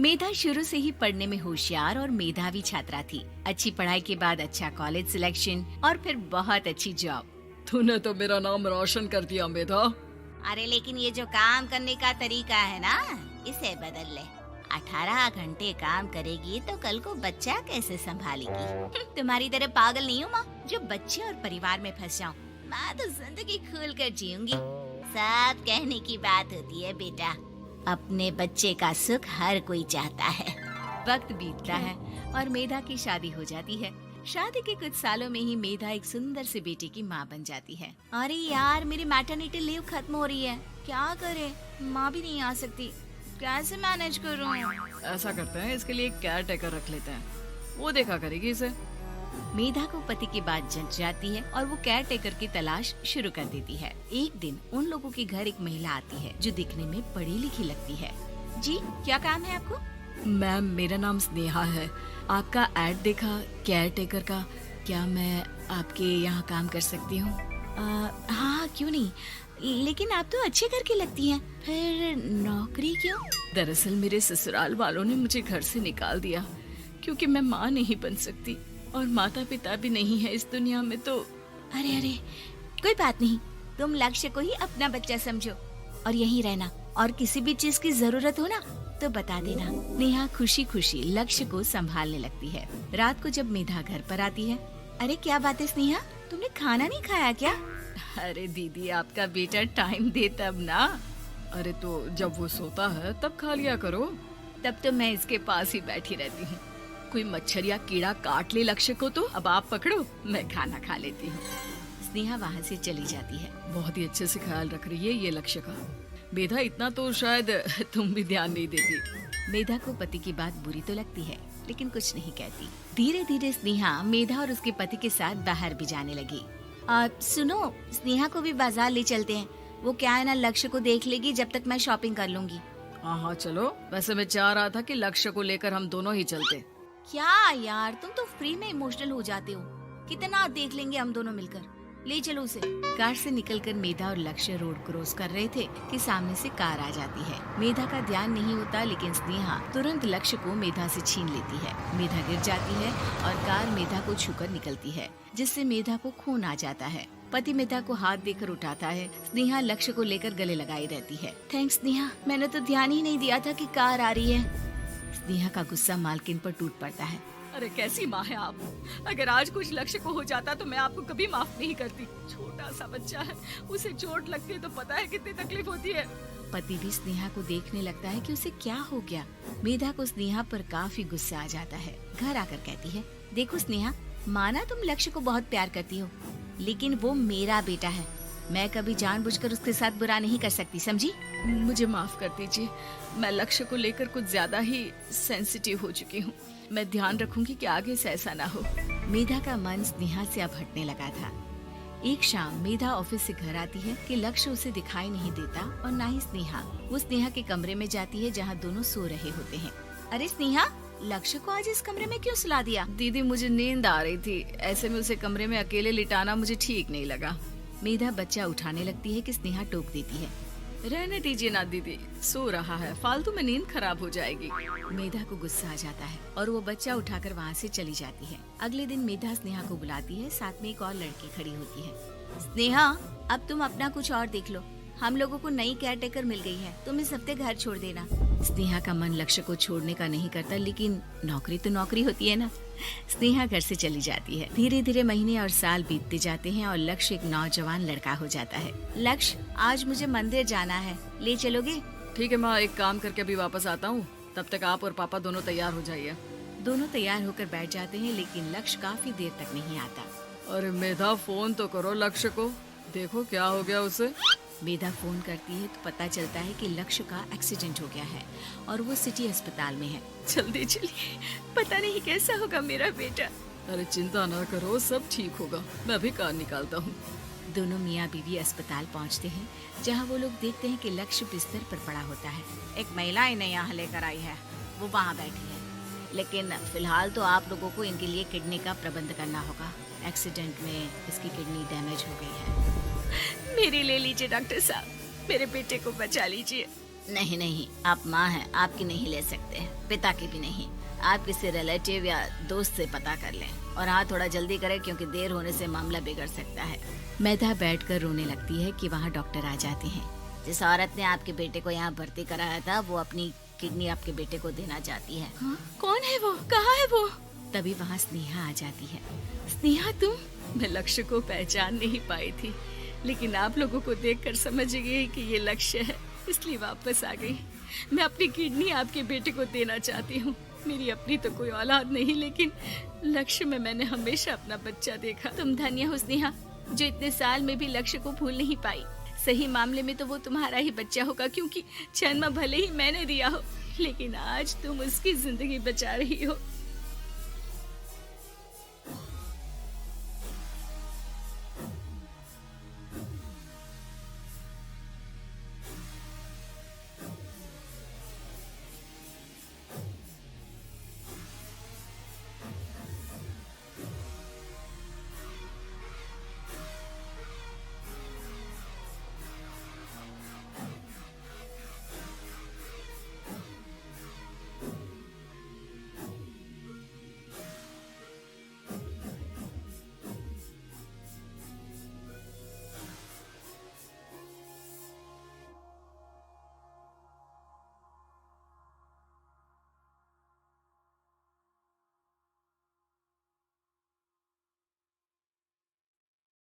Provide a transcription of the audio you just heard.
मेधा शुरू से ही पढ़ने में होशियार और मेधावी छात्रा थी। अच्छी पढ़ाई के बाद अच्छा कॉलेज सिलेक्शन और फिर बहुत अच्छी जॉब। तूने तो मेरा नाम रोशन कर दिया मेधा। अरे लेकिन ये जो काम करने का तरीका है ना, इसे बदल ले। 18 घंटे काम करेगी तो कल को बच्चा कैसे संभालेगी? तुम्हारी तरह पागल नहीं हूँ माँ, जो बच्चे और परिवार में फंस जाऊँ। मैं तो जिंदगी खुल कर जीऊंगी। सब कहने की बात होती है बेटा, अपने बच्चे का सुख हर कोई चाहता है। वक्त बीतता है और मेधा की शादी हो जाती है। शादी के कुछ सालों में ही मेधा एक सुंदर से बेटे की माँ बन जाती है। अरे यार, मेरी मैटरनिटी लीव खत्म हो रही है, क्या करे? माँ भी नहीं आ सकती, कैसे मैनेज करूँ? ऐसा करते हैं, इसके लिए एक केयर टेकर रख लेते हैं, वो देखा करेगी इसे। मेधा को पति की बात जंच जाती है और वो केयर टेकर की तलाश शुरू कर देती है। एक दिन उन लोगों के घर एक महिला आती है जो दिखने में पढ़ी लिखी लगती है। जी, क्या काम है आपको? मैम, मेरा नाम स्नेहा है। आपका ऐड देखा केयर टेकर का, क्या मैं आपके यहाँ काम कर सकती हूँ? हाँ, क्यों नहीं, लेकिन आप तो अच्छे घर की लगती हैं, फिर नौकरी क्यों? दरअसल मेरे ससुराल वालों ने मुझे घर से निकाल दिया क्योंकि मैं माँ नहीं बन सकती और माता पिता भी नहीं है इस दुनिया में। तो अरे अरे, कोई बात नहीं, तुम लक्ष्य को ही अपना बच्चा समझो और यहीं रहना, और किसी भी चीज की जरूरत हो ना तो बता देना। नेहा खुशी खुशी लक्ष्य को संभालने लगती है। रात को जब मेधा घर पर आती है, अरे क्या बात है स्नेहा, तुमने खाना नहीं खाया क्या? अरे दीदी, आपका बेटा टाइम दे तब ना। अरे तो जब वो सोता है तब खा लिया करो। तब तो मैं इसके पास ही बैठी रहती हूँ। कोई मच्छर या कीड़ा काट ले लक्ष्य को तो अब आप पकड़ो, मैं खाना खा लेती हूँ। स्नेहा वहाँ से चली जाती है। बहुत ही अच्छे से ख्याल रख रही है ये लक्ष्य का। मेधा, इतना तो शायद तुम भी ध्यान नहीं देती। मेधा को पति की बात बुरी तो लगती है, लेकिन कुछ नहीं कहती। धीरे धीरे स्नेहा मेधा और उसके पति के साथ बाहर भी जाने लगी। सुनो, स्नेहा को भी बाजार ले चलते हैं, वो क्या है ना, लक्ष्य को देख लेगी जब तक मैं शॉपिंग कर लूंगी। हाँ चलो, वैसे मैं चाह रहा था कि लक्ष्य को लेकर हम दोनों ही चलते। क्या यार, तुम तो फ्री में इमोशनल हो जाते हो, कितना देख लेंगे हम दोनों मिलकर, ले चलो उसे। कार से निकलकर मेधा और लक्ष्य रोड क्रॉस कर रहे थे कि सामने से कार आ जाती है। मेधा का ध्यान नहीं होता, लेकिन स्नेहा तुरंत लक्ष्य को मेधा से छीन लेती है। मेधा गिर जाती है और कार मेधा को छूकर निकलती है, जिससे मेधा को खून आ जाता है। पति मेधा को हाथ देकर उठाता है। स्नेहा लक्ष्य को लेकर गले लगाई रहती है। थैंक्स स्नेहा, मैंने तो ध्यान ही नहीं दिया था कि कार आ रही है। स्नेहा का गुस्सा मालकिन पर टूट पड़ता है। अरे कैसी माँ है आप, अगर आज कुछ लक्ष्य को हो जाता तो मैं आपको कभी माफ नहीं करती। छोटा सा बच्चा है, उसे चोट लगती है तो पता है कितनी तकलीफ होती है। पति भी स्नेहा को देखने लगता है कि उसे क्या हो गया। मेधा को स्नेहा पर काफी गुस्सा आ जाता है। घर आकर कहती है, देखो स्नेहा, माना तुम लक्ष्य को बहुत प्यार करती हो, लेकिन वो मेरा बेटा है, मैं कभी जानबूझकर उसके साथ बुरा नहीं कर सकती, समझी? मुझे माफ कर दीजिए, मैं लक्ष्य को लेकर कुछ ज्यादा ही सेंसिटिव हो चुकी हूँ। मैं ध्यान रखूंगी कि आगे से ऐसा ना हो। मेधा का मन स्नेहा से अब हटने लगा था। एक शाम मेधा ऑफिस से घर आती है कि लक्ष्य उसे दिखाई नहीं देता और ना ही स्नेहा। वो स्नेहा के कमरे में जाती है जहाँ दोनों सो रहे होते हैं। अरे स्नेहा, लक्ष्य को आज इस कमरे में क्यों सुला दिया? दीदी, मुझे नींद आ रही थी, ऐसे में उसे कमरे में अकेले लिटाना मुझे ठीक नहीं लगा। मेधा बच्चा उठाने लगती है कि स्नेहा टोक देती है। रहने दीजिए ना दीदी, सो रहा है, फालतू में नींद खराब हो जाएगी। मेधा को गुस्सा आ जाता है और वो बच्चा उठाकर वहाँ से चली जाती है। अगले दिन मेधा स्नेहा को बुलाती है, साथ में एक और लड़की खड़ी होती है। स्नेहा, अब तुम अपना कुछ और देख लो, हम लोगों को नई केयर टेकर मिल गई है, तुम इस हफ्ते घर छोड़ देना। स्नेहा का मन लक्ष्य को छोड़ने का नहीं करता, लेकिन नौकरी तो नौकरी होती है ना। स्नेहा घर से चली जाती है। धीरे धीरे महीने और साल बीतते जाते हैं और लक्ष्य एक नौजवान लड़का हो जाता है। लक्ष्य, आज मुझे मंदिर जाना है, ले चलोगे? ठीक है माँ, एक काम करके अभी वापस आता हूँ, तब तक आप और पापा दोनों तैयार हो जाइए। दोनों तैयार होकर बैठ जाते हैं, लेकिन लक्ष्य काफी देर तक नहीं आता। अरे मेधा, फोन तो करो लक्ष्य को, देखो क्या हो गया उसे। मेधा फोन करती है तो पता चलता है कि लक्ष्य का एक्सीडेंट हो गया है और वो सिटी अस्पताल में है। जल्दी चलिए, पता नहीं कैसा होगा मेरा बेटा। अरे चिंता ना करो, सब ठीक होगा, मैं अभी कार निकालता हूँ। दोनों मियाँ बीवी अस्पताल पहुँचते हैं, जहाँ वो लोग देखते हैं कि लक्ष्य बिस्तर पर पड़ा होता है। एक महिला इन्हें यहाँ लेकर आई है, वो वहाँ बैठी है, लेकिन फिलहाल तो आप लोगों को इनके लिए किडनी का प्रबंध करना होगा। एक्सीडेंट में इसकी किडनी डैमेज हो गई है। मेरी ले लीजिए डॉक्टर साहब, मेरे बेटे को बचा लीजिए। नहीं नहीं, आप माँ हैं, आपकी नहीं ले सकते, पिता की भी नहीं। आप किसी रिलेटिव या दोस्त से पता कर लें और हाँ थोड़ा जल्दी करें क्योंकि देर होने से मामला बिगड़ सकता है। मेधा बैठकर रोने लगती है कि वहाँ डॉक्टर आ जाते हैं। जिस औरत ने आपके बेटे को यहाँ भर्ती कराया था वो अपनी किडनी आपके बेटे को देना चाहती है। हाँ? कौन है वो? कहाँ है वो? तभी वहाँ स्नेहा आ जाती है। स्नेहा तुम? मैं लक्ष्य को पहचान नहीं पाई थी, लेकिन आप लोगों को देखकर समझ गई कि ये लक्ष्य है, इसलिए वापस आ गई। मैं अपनी किडनी आपके बेटे को देना चाहती हूँ। मेरी अपनी तो कोई औलाद नहीं, लेकिन लक्ष्य में मैंने हमेशा अपना बच्चा देखा। तुम धन्य हो स्नेहा, जो इतने साल में भी लक्ष्य को भूल नहीं पाई। सही मामले में तो वो तुम्हारा ही बच्चा होगा, क्योंकि जन्म भले ही मैंने दिया हो, लेकिन आज तुम उसकी जिंदगी बचा रही हो।